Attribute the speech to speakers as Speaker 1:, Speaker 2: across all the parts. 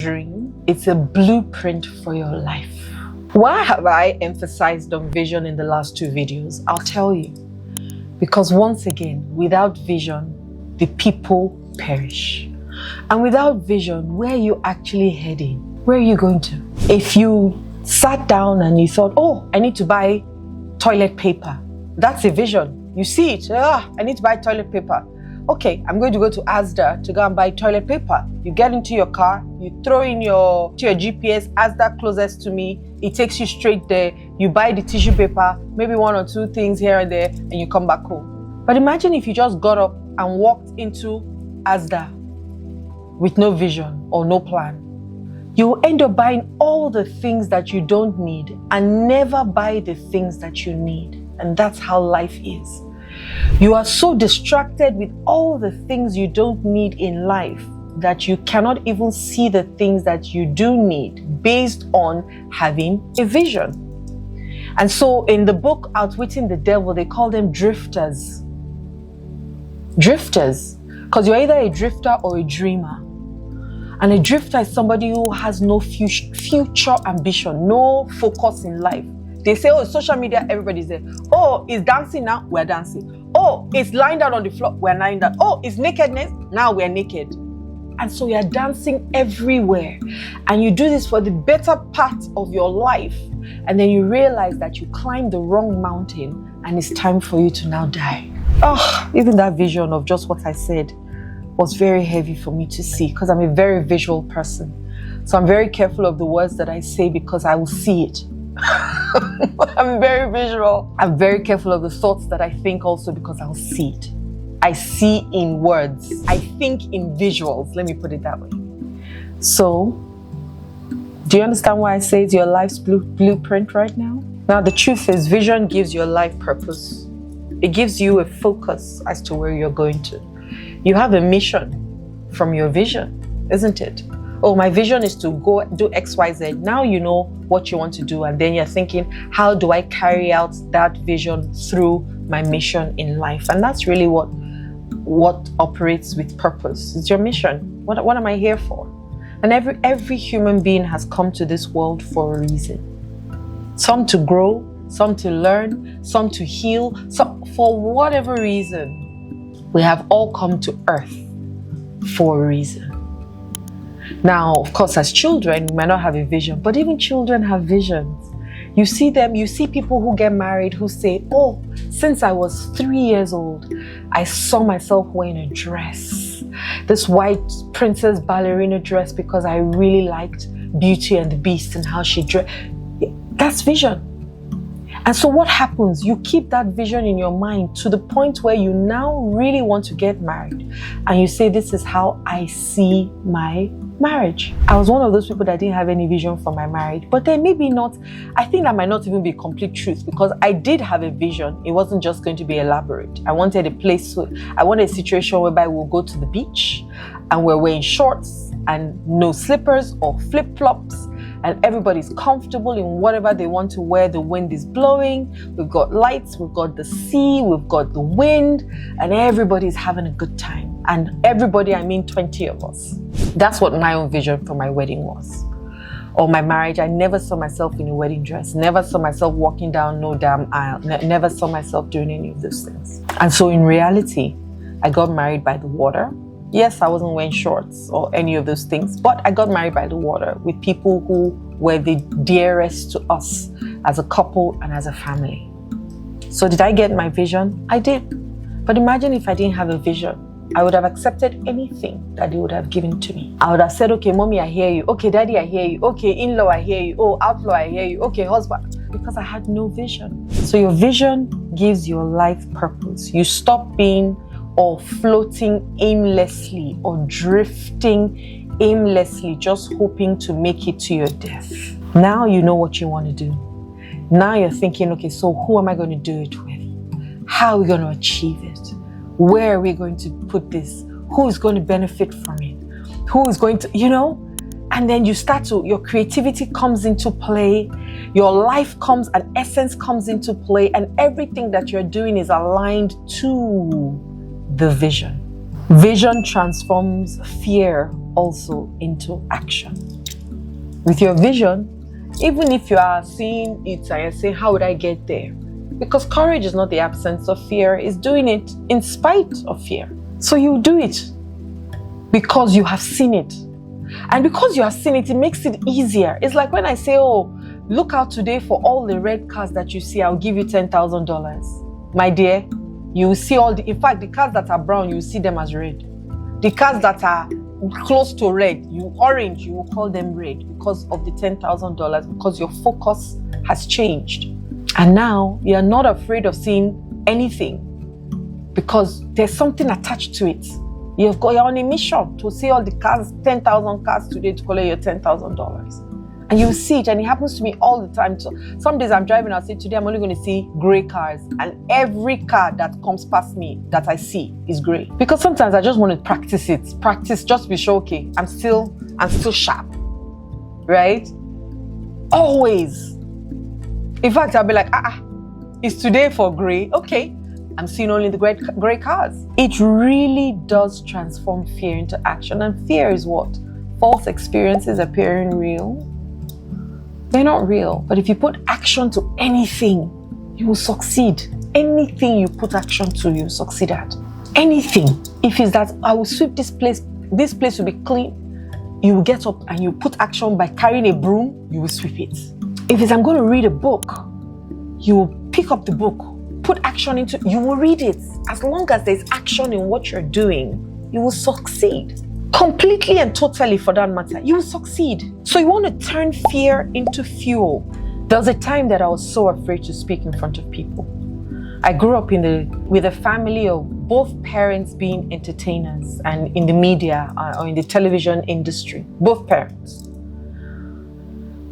Speaker 1: dream, it's a blueprint for your life. Why have I emphasized on vision in the last two videos? I'll tell you. Because once again, without vision, the people perish. And without vision, where are you actually heading? Where are you going to? If you sat down and you thought, oh, I need to buy toilet paper, that's a vision. You see it, I need to buy toilet paper. Okay, I'm going to go to Asda to go and buy toilet paper. You get into your car, you throw in your GPS, Asda closest to me, it takes you straight there, you buy the tissue paper, maybe one or two things here and there, and you come back home. But imagine if you just got up and walked into Asda with no vision or no plan. You will end up buying all the things that you don't need and never buy the things that you need. And that's how life is. You are so distracted with all the things you don't need in life that you cannot even see the things that you do need based on having a vision. And so in the book Outwitting the Devil, they call them drifters. Drifters, because you're either a drifter or a dreamer. And a drifter is somebody who has no future ambition, no focus in life. They say, oh, social media, everybody's there. Oh, it's dancing now, we're dancing. Oh, it's lying down on the floor, we're lying down. Oh, it's nakedness, now we're naked. And so you're dancing everywhere. And you do this for the better part of your life. And then you realize that you climbed the wrong mountain and it's time for you to now die. Oh, even that vision of just what I said was very heavy for me to see because I'm a very visual person. So I'm very careful of the words that I say because I will see it. I'm very visual. I'm very careful of the thoughts that I think also because I'll see it. I see in words. I think in visuals. Let me put it that way. So, do you understand why I say it's your life's blueprint right now? Now, the truth is, vision gives your life purpose. It gives you a focus as to where you're going to. You have a mission from your vision, isn't it? Oh, my vision is to go do X, Y, Z. Now you know what you want to do. And then you're thinking, how do I carry out that vision through my mission in life? And that's really what operates with purpose. It's your mission. What am I here for? And every human being has come to this world for a reason. Some to grow, some to learn, some to heal, some for whatever reason. We have all come to earth for a reason. Now, of course, as children, we might not have a vision, but even children have visions. You see them, you see people who get married who say, oh, since I was 3 years old, I saw myself wearing a dress, this white princess ballerina dress, because I really liked Beauty and the Beast and how she dressed. That's vision. And so what happens? You keep that vision in your mind to the point where you now really want to get married. And you say, this is how I see my marriage. I was one of those people that didn't have any vision for my marriage. But then maybe not, I think that might not even be complete truth because I did have a vision. It wasn't just going to be elaborate. I wanted a place, I wanted a situation whereby we'll go to the beach and we're wearing shorts and no slippers or flip-flops. And everybody's comfortable in whatever they want to wear. The wind is blowing, we've got lights, we've got the sea, we've got the wind, and everybody's having a good time. And everybody, I mean 20 of us. That's what my own vision for my wedding was. Or my marriage. I never saw myself in a wedding dress, never saw myself walking down no damn aisle, never saw myself doing any of those things. And so in reality, I got married by the water. Yes, I wasn't wearing shorts or any of those things, but I got married by the water with people who were the dearest to us as a couple and as a family. So did I get my vision? I did. But imagine if I didn't have a vision. I would have accepted anything that they would have given to me. I would have said, okay, mommy, I hear you. Okay, daddy, I hear you. Okay, in-law, I hear you. Oh, outlaw, I hear you. Okay, husband. Because I had no vision. So your vision gives your life purpose. You stop being or floating aimlessly or drifting aimlessly, just hoping to make it to your death. Now you know what you want to do. Now you're thinking, okay, so who am I going to do it with? How are we going to achieve it? Where are we going to put this? Who is going to benefit from it? Who is going to, And then you start to, your creativity comes into play, your life comes, an essence comes into play, and everything that you're doing is aligned to the vision. Vision transforms fear also into action. With your vision, even if you are seeing it and you're saying, how would I get there? Because courage is not the absence of fear, it's doing it in spite of fear. So you do it because you have seen it. And because you have seen it, it makes it easier. It's like when I say, oh, look out today for all the red cars that you see, I'll give you $10,000. My dear, you will see in fact, the cars that are brown, you will see them as red. The cars that are close to red, orange, you will call them red because of the $10,000, because your focus has changed. And now you're not afraid of seeing anything because there's something attached to it. You're on a mission to see all the cars, 10,000 cars today to collect your $10,000. And you see it, and it happens to me all the time. So some days I'm driving, I'll say, today I'm only going to see gray cars. And every car that comes past me that I see is gray. Because sometimes I just want to practice it. Practice just to be sure, okay, I'm still sharp. Right? Always. In fact, I'll be like, it's today for gray. Okay, I'm seeing only the gray cars. It really does transform fear into action. And fear is what? False experiences appearing real. They're not real. But if you put action to anything, you will succeed. Anything you put action to, you succeed at. Anything. If it's that I will sweep this place will be clean, you will get up and you put action by carrying a broom, you will sweep it. If it's I'm going to read a book, you will pick up the book, put action into it, you will read it. As long as there's action in what you're doing, you will succeed. Completely and totally, for that matter, you will succeed. So you want to turn fear into fuel. There was a time that I was so afraid to speak in front of people. I grew up with a family of both parents being entertainers and in the media or in the television industry. Both parents.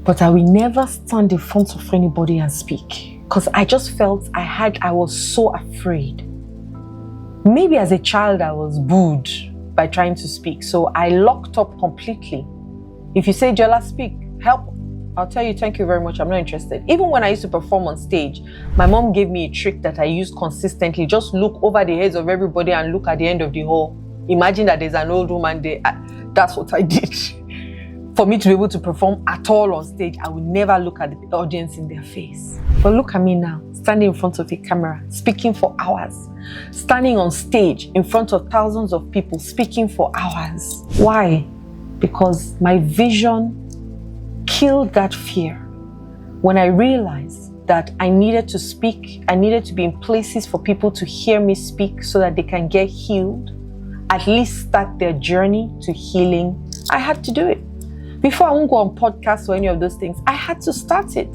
Speaker 1: But I will never stand in front of anybody and speak because I just felt I was so afraid. Maybe as a child I was booed by trying to speak. So I locked up completely. If you say, Jola, speak, help, I'll tell you, thank you very much, I'm not interested. Even when I used to perform on stage, my mom gave me a trick that I use consistently. Just look over the heads of everybody and look at the end of the hall. Imagine that there's an old woman there. That's what I did. For me to be able to perform at all on stage, I would never look at the audience in their face. But look at me now, standing in front of a camera, speaking for hours. Standing on stage in front of thousands of people, speaking for hours. Why? Because my vision killed that fear. When I realized that I needed to speak, I needed to be in places for people to hear me speak so that they can get healed, at least start their journey to healing, I had to do it. Before I won't go on podcasts or any of those things, I had to start it.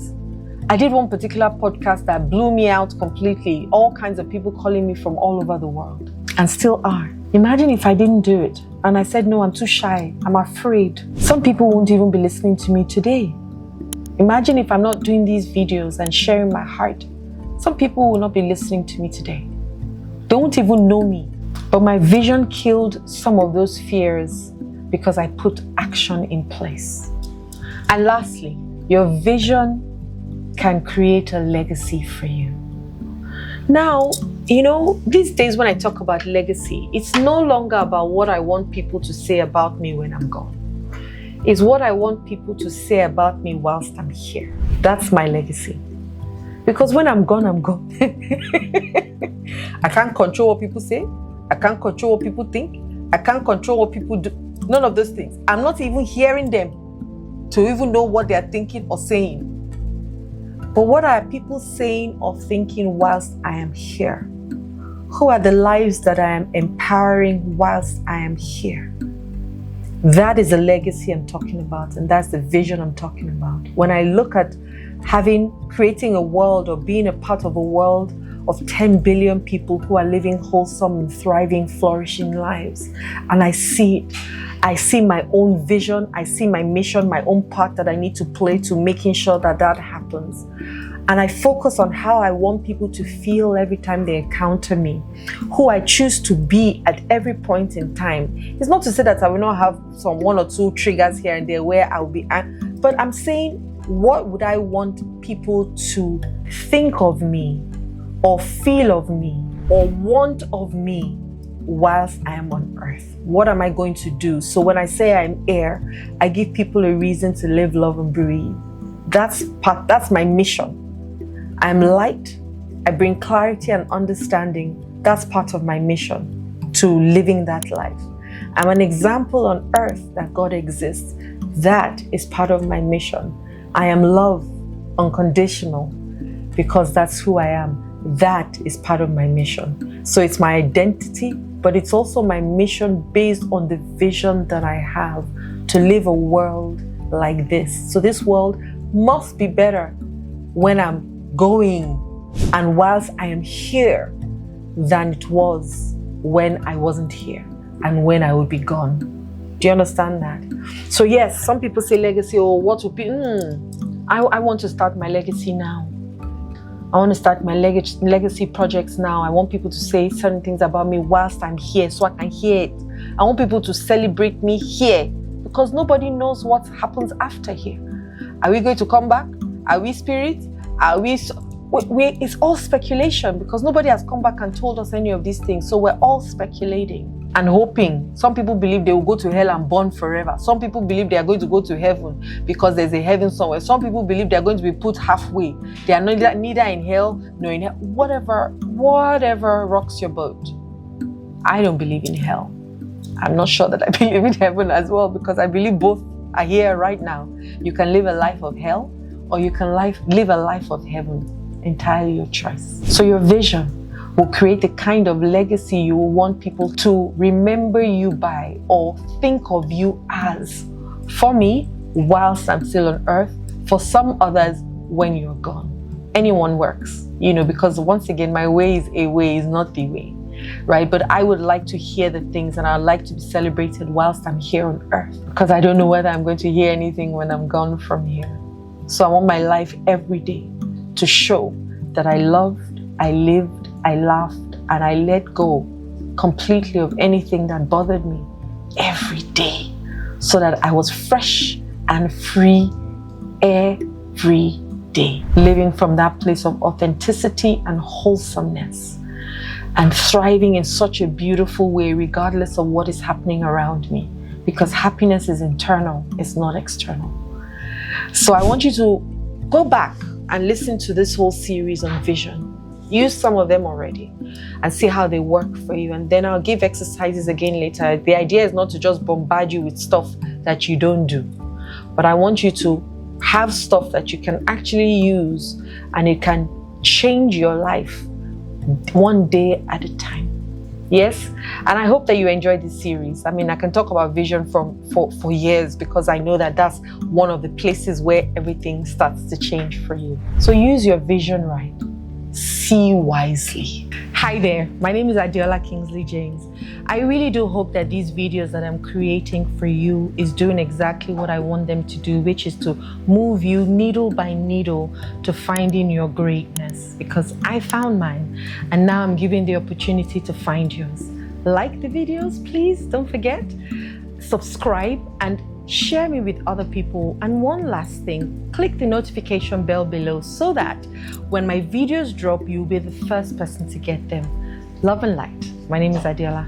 Speaker 1: I did one particular podcast that blew me out completely. All kinds of people calling me from all over the world and still are. Imagine if I didn't do it and I said, no, I'm too shy, I'm afraid. Some people won't even be listening to me today. Imagine if I'm not doing these videos and sharing my heart. Some people will not be listening to me today. They won't even know me. But my vision killed some of those fears because I put action in place. And lastly, your vision can create a legacy for you. Now, these days when I talk about legacy, it's no longer about what I want people to say about me when I'm gone. It's what I want people to say about me whilst I'm here. That's my legacy. Because when I'm gone, I'm gone. I can't control what people say. I can't control what people think. I can't control what people do. None of those things. I'm not even hearing them to even know what they're thinking or saying. But what are people saying or thinking whilst I am here? Who are the lives that I am empowering whilst I am here? That is the legacy I'm talking about, and that's the vision I'm talking about. When I look at creating a world or being a part of a world of 10 billion people who are living wholesome and thriving, flourishing lives, and I see it. I see my own vision, I see my mission, my own part that I need to play to making sure that happens. And I focus on how I want people to feel every time they encounter me, who I choose to be at every point in time. It's not to say that I will not have some one or two triggers here and there where I'll be at, but I'm saying, what would I want people to think of me or feel of me or want of me whilst I am on earth? What am I going to do? So when I say I'm air, I give people a reason to live, love, and breathe. That's my mission. I'm light. I bring clarity and understanding. That's part of my mission to living that life. I'm an example on earth that God exists. That is part of my mission. I am love, unconditional, because that's who I am. That is part of my mission. So it's my identity, but it's also my mission based on the vision that I have to live a world like this. So this world must be better when I'm going and whilst I am here than it was when I wasn't here and when I would be gone. Do you understand that? So yes, some people say legacy, or what would be, I want to start my legacy now. I want to start my legacy projects now. I want people to say certain things about me whilst I'm here so I can hear it. I want people to celebrate me here because nobody knows what happens after here. Are we going to come back? Are we spirit? Are we... It's all speculation because nobody has come back and told us any of these things. So we're all speculating and hoping. Some people believe they will go to hell and burn forever. Some people believe they are going to go to heaven because there's a heaven somewhere. Some people believe they are going to be put halfway. They are neither in hell nor in hell. Whatever rocks your boat. I don't believe in hell. I'm not sure that I believe in heaven as well because I believe both are here right now. You can live a life of hell or you can live a life of heaven. Entirely your choice. So your vision will create the kind of legacy you will want people to remember you by or think of you as. For me, whilst I'm still on earth, for some others, when you're gone. Anyone works, because once again, my way is not the way, right? But I would like to hear the things and I'd like to be celebrated whilst I'm here on earth because I don't know whether I'm going to hear anything when I'm gone from here. So I want my life every day to show that I loved, I lived, I laughed, and I let go completely of anything that bothered me every day so that I was fresh and free every day, living from that place of authenticity and wholesomeness and thriving in such a beautiful way regardless of what is happening around me because happiness is internal, it's not external. So I want you to go back and listen to this whole series on vision. Use some of them already and see how they work for you. And then I'll give exercises again later. The idea is not to just bombard you with stuff that you don't do, but I want you to have stuff that you can actually use and it can change your life one day at a time. Yes, and I hope that you enjoyed this series. I mean, I can talk about vision for years because I know that that's one of the places where everything starts to change for you. So use your vision right. See wisely. Hi there, my name is Adiola Kingsley James. I really do hope that these videos that I'm creating for you is doing exactly what I want them to do, which is to move you needle by needle to finding your greatness. Because I found mine and now I'm giving the opportunity to find yours. Like the videos, please, don't forget. Subscribe and share me with other people. And one last thing, click the notification bell below so that when my videos drop, you'll be the first person to get them. Love and light. My name is Adiola.